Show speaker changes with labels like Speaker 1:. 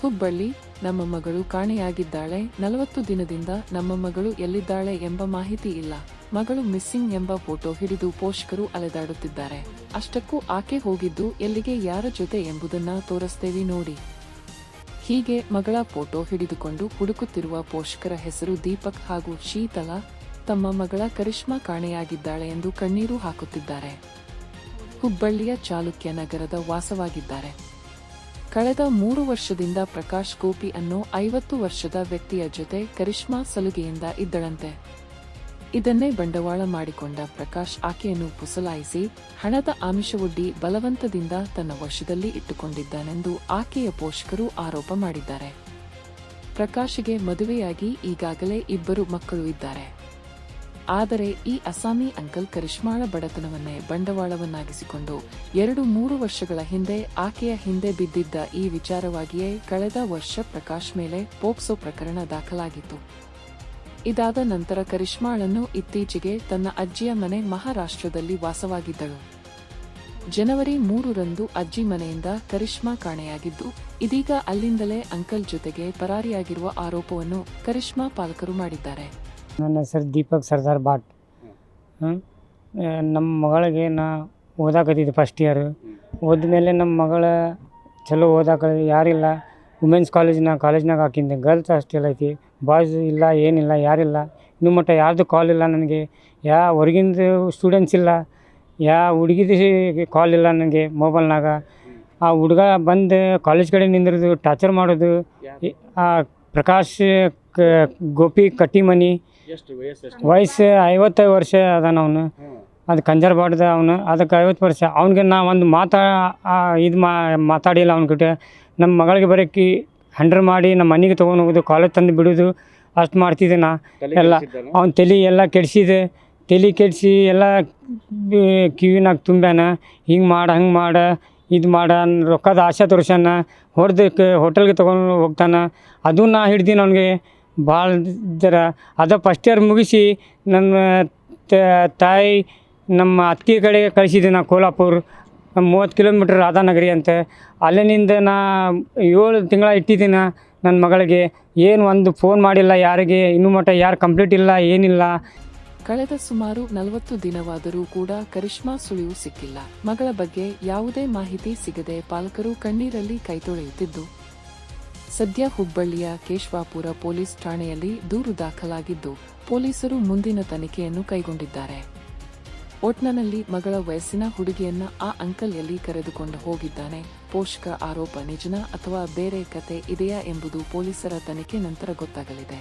Speaker 1: ಹುಬ್ಬಳ್ಳಿ, ನಮ್ಮ ಮಗಳು ಕಾಣೆಯಾಗಿದ್ದಾಳೆ. 40 ದಿನದಿಂದ ನಮ್ಮ ಮಗಳು ಎಲ್ಲಿದ್ದಾಳೆ ಎಂಬ ಮಾಹಿತಿ ಇಲ್ಲ. ಮಗಳು ಮಿಸ್ಸಿಂಗ್ ಎಂಬ ಫೋಟೋ ಹಿಡಿದು ಪೋಷಕರು ಅಲೆದಾಡುತ್ತಿದ್ದಾರೆ. ಅಷ್ಟಕ್ಕೂ ಆಕೆ ಹೋಗಿದ್ದು ಎಲ್ಲಿಗೆ, ಯಾರ ಜೊತೆ ಎಂಬುದನ್ನ ತೋರಿಸ್ತೇವೆ ನೋಡಿ. ಹೀಗೆ ಮಗಳ ಫೋಟೋ ಹಿಡಿದುಕೊಂಡು ಹುಡುಕುತ್ತಿರುವ ಪೋಷಕರ ಹೆಸರು ದೀಪಕ್ ಹಾಗೂ ಶೀತಲಾ. ತಮ್ಮ ಮಗಳ ಕರಿಷ್ಮಾ ಕಾಣೆಯಾಗಿದ್ದಾಳೆ ಎಂದು ಕಣ್ಣೀರು ಹಾಕುತ್ತಿದ್ದಾರೆ. ಹುಬ್ಬಳ್ಳಿಯ ಚಾಲುಕ್ಯ ನಗರದ ವಾಸವಾಗಿದ್ದಾರೆ. ಕಳೆದ 3 ವರ್ಷದಿಂದ ಪ್ರಕಾಶ್ ಗೋಪಿ ಅನ್ನೋ 50 ವರ್ಷದ ವ್ಯಕ್ತಿಯ ಜೊತೆ ಕರಿಷ್ಮಾ ಸಲುಗೆಯಿಂದ ಇದ್ದಳಂತೆ. ಇದನ್ನೇ ಬಂಡವಾಳ ಮಾಡಿಕೊಂಡ ಪ್ರಕಾಶ್ ಆಕೆಯನ್ನು ಪುಸಲಾಯಿಸಿ ಹಣದ ಆಮಿಷವೊಡ್ಡಿ ಬಲವಂತದಿಂದ ತನ್ನ ವಶದಲ್ಲಿ ಇಟ್ಟುಕೊಂಡಿದ್ದಾನೆಂದು ಆಕೆಯ ಪೋಷಕರು ಆರೋಪ ಮಾಡಿದ್ದಾರೆ. ಪ್ರಕಾಶ್ಗೆ ಮದುವೆಯಾಗಿ ಈಗಾಗಲೇ 2 ಮಕ್ಕಳು ಇದ್ದಾರೆ. ಆದರೆ ಈ ಅಸಾಮಿ ಅಂಕಲ್ ಕರಿಷ್ಮಾಳ ಬಡತನವನ್ನೇ ಬಂಡವಾಳವನ್ನಾಗಿಸಿಕೊಂಡು 2-3 ವರ್ಷಗಳ ಹಿಂದೆ ಆಕೆಯ ಹಿಂದೆ ಬಿದ್ದಿದ್ದ. ಈ ವಿಚಾರವಾಗಿಯೇ ಕಳೆದ ವರ್ಷ ಪ್ರಕಾಶ್ ಮೇಲೆ ಪೋಕ್ಸೋ ಪ್ರಕರಣ ದಾಖಲಾಗಿತ್ತು. ಇದಾದ ನಂತರ ಕರಿಷ್ಮಾಳನ್ನು ಇತ್ತೀಚೆಗೆ ತನ್ನ ಅಜ್ಜಿಯ ಮನೆ ಮಹಾರಾಷ್ಟ್ರದಲ್ಲಿ ವಾಸವಾಗಿದ್ದಳು. ಜನವರಿ 3ರಂದು ಅಜ್ಜಿ ಮನೆಯಿಂದ ಕರಿಷ್ಮಾ ಕಾಣೆಯಾಗಿದ್ದು, ಇದೀಗ ಅಲ್ಲಿಂದಲೇ ಅಂಕಲ್ ಜೊತೆಗೆ ಪರಾರಿಯಾಗಿರುವ ಆರೋಪವನ್ನು ಕರಿಷ್ಮಾ ಪಾಲಕರು ಮಾಡಿದ್ದಾರೆ.
Speaker 2: ನನ್ನ ಹೆಸರು ದೀಪಕ್ ಸರ್ದಾರ್ ಭಾಟ್. ನಮ್ಮ ಮಗಳಿಗೆ ನಾ ಓದಾಕತ್ತಿದ್ದೆ ಫಸ್ಟ್ ಇಯರ್. ಓದ್ಮೇಲೆ ನಮ್ಮ ಮಗಳ ಚಲೋ ಓದಾಕ ಯಾರಿಲ್ಲ. ವುಮೆನ್ಸ್ ಕಾಲೇಜ್ನಾಗ ಹಾಕಿದ್ದೆ. ಗರ್ಲ್ಸ್ ಹಾಸ್ಟೆಲ್ ಐತಿ, ಬಾಯ್ಸ್ ಇಲ್ಲ, ಏನಿಲ್ಲ, ಯಾರಿಲ್ಲ. ಇನ್ನೂ ಮಟ್ಟ ಯಾರ್ದು ಕಾಲ್ ಇಲ್ಲ ನನಗೆ. ಹೊರಗಿಂದ ಸ್ಟೂಡೆಂಟ್ಸ್ ಇಲ್ಲ, ಹುಡುಗಿದು ಕಾಲ್ ಇಲ್ಲ ನನಗೆ ಮೊಬೈಲ್ನಾಗ. ಆ ಹುಡುಗ ಬಂದು ಕಾಲೇಜ್ ಕಡೆ ನಿಂದಿರೋದು, ಟಾರ್ಚರ್ ಮಾಡೋದು. ಪ್ರಕಾಶ್ ಗೋಪಿ ಕಟ್ಟಿಮನಿ, ವಯಸ್ಸು 55 ವರ್ಷ ಅದಾನ ಅವನು. ಅದು ಕಂಜರ್ಬಾಡ್ದ ಅವನು. ಅದಕ್ಕೆ 50 ವರ್ಷ. ಅವ್ನಿಗೆ ನಾ ಒಂದು ಮಾತಾಡಿಲ್ಲ ಅವ್ನ ಗಿட்ட. ನಮ್ಮ ಮಗಳಿಗೆ ಬರೋಕ್ಕೆ ಹಂಡ್ರ್ ಮಾಡಿ ನಮ್ಮ ಮನೆಗೆ ತೊಗೊಂಡು ಹೋಗೋದು, ಕಾಲೇಜ್ ತಂದು ಬಿಡೋದು, ಅಷ್ಟು ಮಾಡ್ತಿದ್ದೆ ನಾ. ಎಲ್ಲ ಅವ್ನ ತಲೆ ಎಲ್ಲ ಕೆಡಿಸಿದೆ. ತಲೆ ಕೆಡಿಸಿ ಎಲ್ಲ ಕಿವಿನಾಗ ತುಂಬ್ಯಾನ. ಹಿಂಗೆ ಮಾಡ, ಹಂಗೆ ಮಾಡ, ಇದು ಮಾಡ, ರೊಕ್ಕದ ಆಶೆ ತೋರ್ಸ್ಯಾನ. ಹೊಡೆದಕ್ಕೆ ಹೋಟೆಲ್ಗೆ ತೊಗೊಂಡು ಹೋಗ್ತಾನೆ. ಅದು ನಾ ಹಿಡ್ದೀನಿ ಅವ್ನಿಗೆ ಭಾಳ ಜರ. ಅದು ಫಸ್ಟ್ ಇಯರ್ ಮುಗಿಸಿ ನನ್ನ ತಾಯಿ ನಮ್ಮ ಅತ್ತಿ ಕಡೆ ಕಳಿಸಿದ್ದೆ ನಾ. ಕೋಲ್ಹಾಪುರ 30 ಕಿಲೋಮೀಟ್ರ್ ರಾಧಾನಗರಿ ಅಂತ. ಅಲ್ಲಿನಿಂದ ನಾ 7 ತಿಂಗಳ ಇಟ್ಟಿದ್ದೀನಿ ನನ್ನ ಮಗಳಿಗೆ. ಏನು ಒಂದು ಫೋನ್ ಮಾಡಿಲ್ಲ ಯಾರಿಗೆ. ಇನ್ನೂ ಮಟ್ಟ ಯಾರು ಕಂಪ್ಲೀಟ್ ಇಲ್ಲ, ಏನಿಲ್ಲ.
Speaker 1: ಕಳೆದ ಸುಮಾರು 40 ದಿನವಾದರೂ ಕೂಡ ಕರಿಷ್ಮಾ ಸುಳಿವು ಸಿಕ್ಕಿಲ್ಲ. ಮಗಳ ಬಗ್ಗೆ ಯಾವುದೇ ಮಾಹಿತಿ ಸಿಗದೆ ಪಾಲಕರು ಕಣ್ಣೀರಲ್ಲಿ ಕೈತೊಳೆಯುತ್ತಿದ್ದು, ಸದ್ಯ ಹುಬ್ಬಳ್ಳಿಯ ಕೇಶವಾಪುರ ಪೊಲೀಸ್ ಠಾಣೆಯಲ್ಲಿ ದೂರು ದಾಖಲಾಗಿದ್ದು, ಪೊಲೀಸರು ಮುಂದಿನ ತನಿಖೆಯನ್ನು ಕೈಗೊಂಡಿದ್ದಾರೆ. ಒಟ್ನಲ್ಲಿ ಮಗಳ ವಯಸ್ಸಿನ ಹುಡುಗಿಯನ್ನ ಆ ಅಂಕಲ್ ಎಲ್ಲಿ ಕರೆದುಕೊಂಡು ಹೋಗಿದ್ದಾನೆ? ಪೋಷಕ ಆರೋಪ ನಿಜನಾ ಅಥವಾ ಬೇರೆ ಕತೆ ಇದೆಯಾ ಎಂಬುದು ಪೊಲೀಸರ ತನಿಖೆ ನಂತರ ಗೊತ್ತಾಗಲಿದೆ.